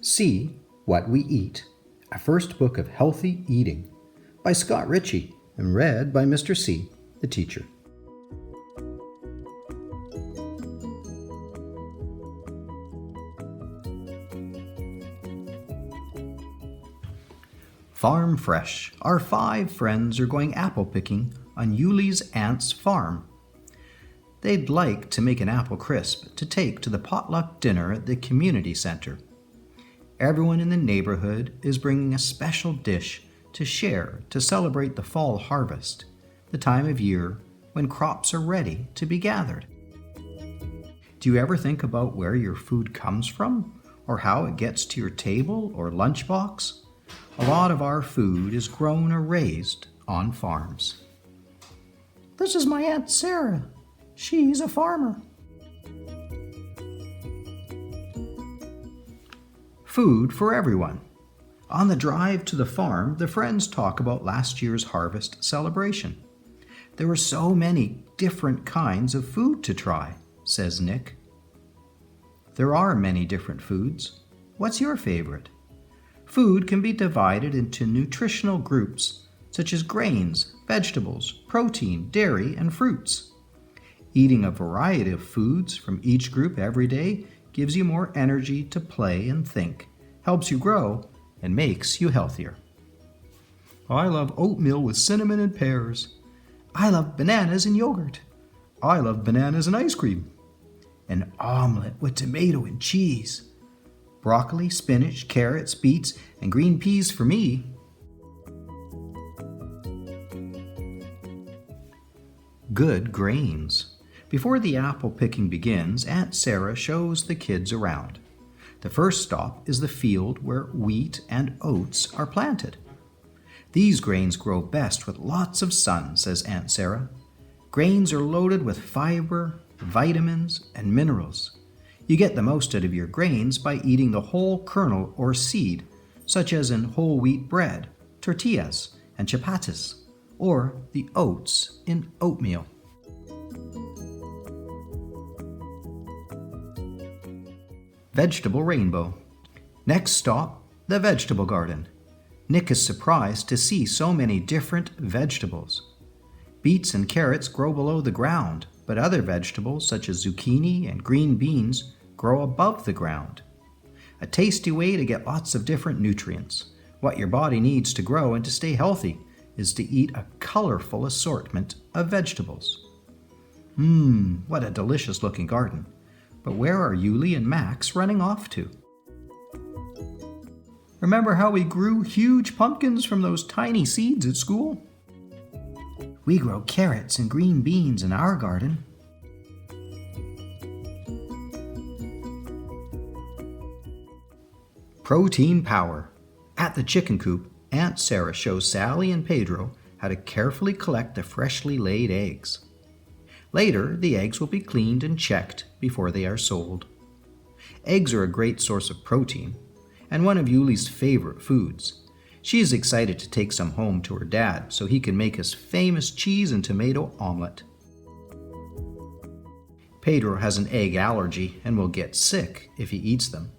See What We Eat, a first book of healthy eating by Scott Ritchie and read by Mr. C, the teacher. Farm Fresh. Our 5 friends are going apple picking on Yuli's aunt's farm. They'd like to make an apple crisp to take to the potluck dinner at the community center. Everyone in the neighborhood is bringing a special dish to share to celebrate the fall harvest, the time of year when crops are ready to be gathered. Do you ever think about where your food comes from or how it gets to your table or lunchbox? A lot of our food is grown or raised on farms. This is my Aunt Sarah. She's a farmer. Food for everyone. On the drive to the farm, the friends talk about last year's harvest celebration. There were so many different kinds of food to try, says Nick. There are many different foods. What's your favorite? Food can be divided into nutritional groups, such as grains, vegetables, protein, dairy, and fruits. Eating a variety of foods from each group every day gives you more energy to play and think, helps you grow, and makes you healthier. I love oatmeal with cinnamon and pears. I love bananas and yogurt. I love bananas and ice cream. An omelet with tomato and cheese. Broccoli, spinach, carrots, beets, and green peas for me. Good grains. Before the apple picking begins, Aunt Sarah shows the kids around. The first stop is the field where wheat and oats are planted. These grains grow best with lots of sun, says Aunt Sarah. Grains are loaded with fiber, vitamins, and minerals. You get the most out of your grains by eating the whole kernel or seed, such as in whole wheat bread, tortillas, and chapatis, or the oats in oatmeal. Vegetable rainbow. Next stop, the vegetable garden. Nick is surprised to see so many different vegetables. Beets and carrots grow below the ground, but other vegetables such as zucchini and green beans grow above the ground. A tasty way to get lots of different nutrients. What your body needs to grow and to stay healthy is to eat a colorful assortment of vegetables. What a delicious looking garden. But where are Yuli and Max running off to? Remember how we grew huge pumpkins from those tiny seeds at school? We grow carrots and green beans in our garden. Protein power. At the chicken coop, Aunt Sarah shows Sally and Pedro how to carefully collect the freshly laid eggs. Later, the eggs will be cleaned and checked before they are sold. Eggs are a great source of protein, and one of Yuli's favorite foods. She is excited to take some home to her dad so he can make his famous cheese and tomato omelet. Pedro has an egg allergy and will get sick if he eats them.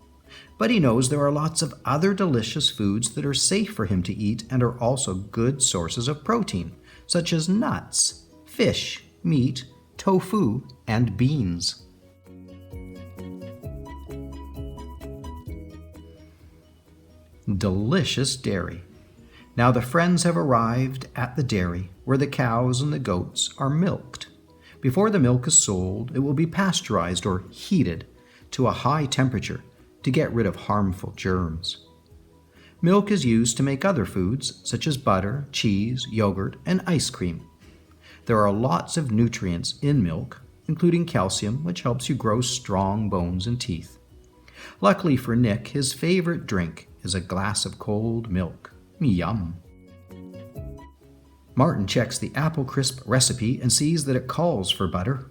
But he knows there are lots of other delicious foods that are safe for him to eat and are also good sources of protein, such as nuts, fish, meat, tofu, and beans. Delicious dairy. Now the friends have arrived at the dairy where the cows and the goats are milked. Before the milk is sold, it will be pasteurized or heated to a high temperature to get rid of harmful germs. Milk is used to make other foods such as butter, cheese, yogurt, and ice cream. There are lots of nutrients in milk, including calcium, which helps you grow strong bones and teeth. Luckily for Nick, his favorite drink is a glass of cold milk. Yum! Martin checks the apple crisp recipe and sees that it calls for butter.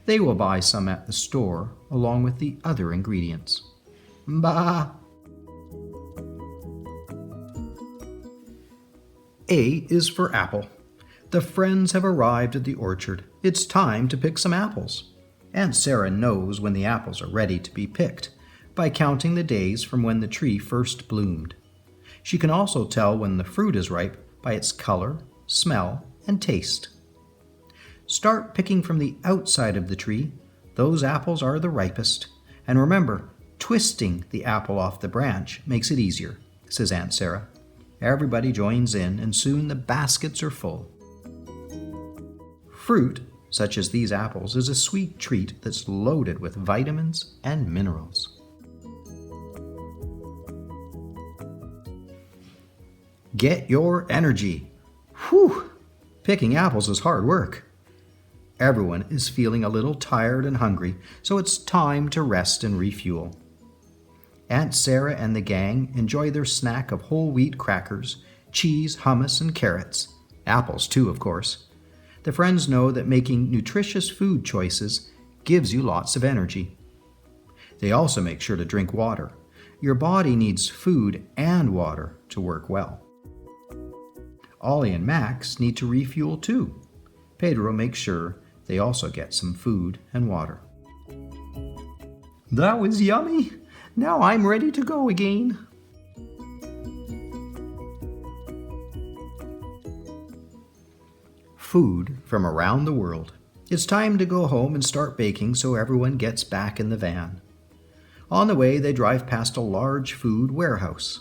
They will buy some at the store along with the other ingredients. Bah! A is for apple. The friends have arrived at the orchard. It's time to pick some apples. Aunt Sarah knows when the apples are ready to be picked, by counting the days from when the tree first bloomed. She can also tell when the fruit is ripe by its color, smell, and taste. Start picking from the outside of the tree. Those apples are the ripest. And remember, twisting the apple off the branch makes it easier, says Aunt Sarah. Everybody joins in, and soon the baskets are full. Fruit, such as these apples, is a sweet treat that's loaded with vitamins and minerals. Get your energy. Whew! Picking apples is hard work. Everyone is feeling a little tired and hungry, so it's time to rest and refuel. Aunt Sarah and the gang enjoy their snack of whole wheat crackers, cheese, hummus, and carrots. Apples, too, of course. The friends know that making nutritious food choices gives you lots of energy. They also make sure to drink water. Your body needs food and water to work well. Ollie and Max need to refuel too. Pedro makes sure they also get some food and water. That was yummy. Now I'm ready to go again. Food from around the world. It's time to go home and start baking so everyone gets back in the van. On the way, they drive past a large food warehouse.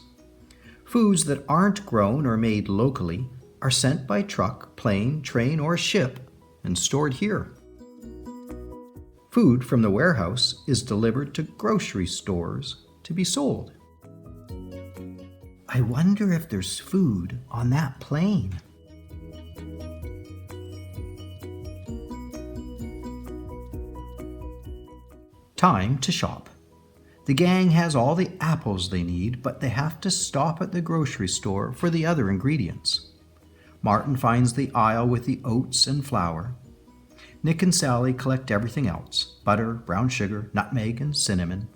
Foods that aren't grown or made locally are sent by truck, plane, train, or ship and stored here. Food from the warehouse is delivered to grocery stores to be sold. I wonder if there's food on that plane. Time to shop. The gang has all the apples they need, but they have to stop at the grocery store for the other ingredients. Martin finds the aisle with the oats and flour. Nick and Sally collect everything else: butter, brown sugar, nutmeg, and cinnamon.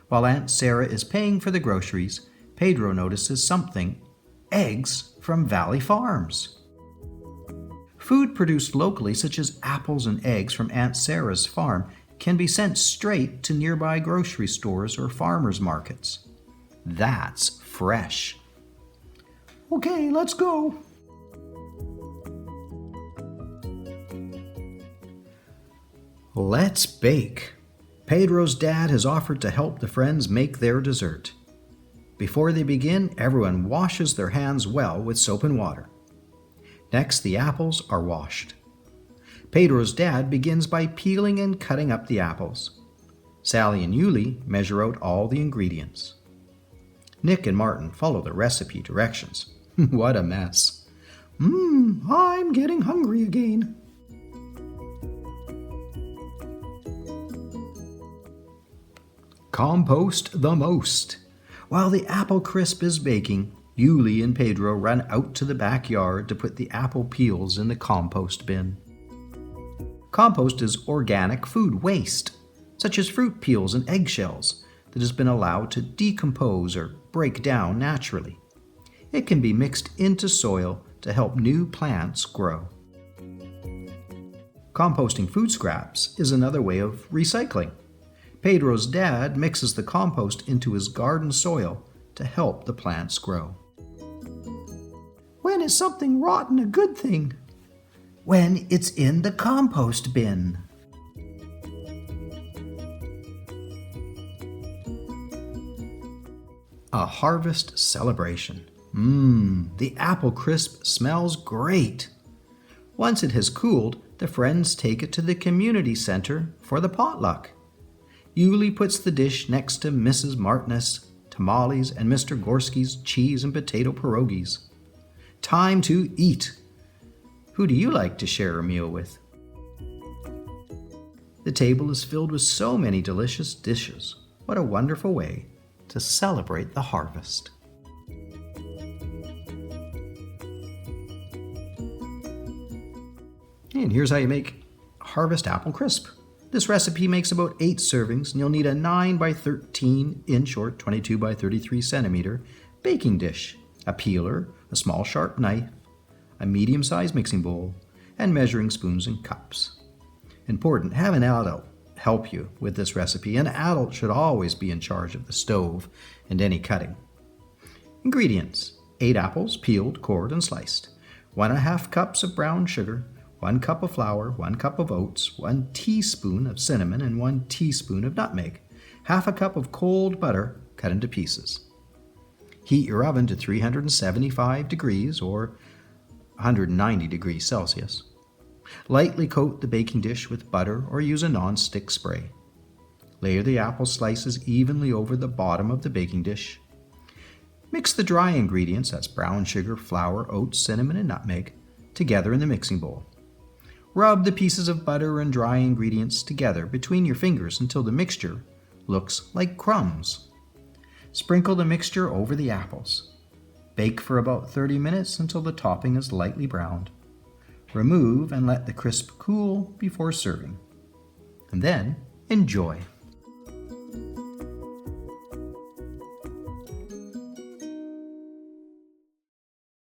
While Aunt Sarah is paying for the groceries, Pedro notices something: eggs from Valley Farms. Food produced locally, such as apples and eggs from Aunt Sarah's farm, can be sent straight to nearby grocery stores or farmers markets. That's fresh. Okay, let's go. Let's bake. Pedro's dad has offered to help the friends make their dessert. Before they begin, everyone washes their hands well with soap and water. Next, the apples are washed. Pedro's dad begins by peeling and cutting up the apples. Sally and Yuli measure out all the ingredients. Nick and Martin follow the recipe directions. What a mess. I'm getting hungry again. Compost the most. While the apple crisp is baking, Yuli and Pedro run out to the backyard to put the apple peels in the compost bin. Compost is organic food waste, such as fruit peels and eggshells, that has been allowed to decompose or break down naturally. It can be mixed into soil to help new plants grow. Composting food scraps is another way of recycling. Pedro's dad mixes the compost into his garden soil to help the plants grow. When is something rotten a good thing? When it's in the compost bin. A harvest celebration. The apple crisp smells great. Once it has cooled, the friends take it to the community center for the potluck. Yuli puts the dish next to Mrs. Martinez' tamales and Mr. Gorski's cheese and potato pierogies. Time to eat. Who do you like to share a meal with? The table is filled with so many delicious dishes. What a wonderful way to celebrate the harvest. And here's how you make harvest apple crisp. This recipe makes about 8 servings, and you'll need a 9 by 13 inch or 22 by 33 centimeter baking dish, a peeler, a small sharp knife, a medium-sized mixing bowl, and measuring spoons and cups. Important, have an help you with this recipe. An adult should always be in charge of the stove and any cutting. Ingredients: 8 apples, peeled, cored, and sliced, 1½ cups of brown sugar, 1 cup of flour, 1 cup of oats, 1 teaspoon of cinnamon, and 1 teaspoon of nutmeg, ½ cup of cold butter cut into pieces. Heat your oven to 375 degrees or 190 degrees Celsius. Lightly coat the baking dish with butter or use a non-stick spray. Layer the apple slices evenly over the bottom of the baking dish. Mix the dry ingredients, that's brown sugar, flour, oats, cinnamon, and nutmeg, together in the mixing bowl. Rub the pieces of butter and dry ingredients together between your fingers until the mixture looks like crumbs. Sprinkle the mixture over the apples. Bake for about 30 minutes until the topping is lightly browned. Remove and let the crisp cool before serving. And then enjoy.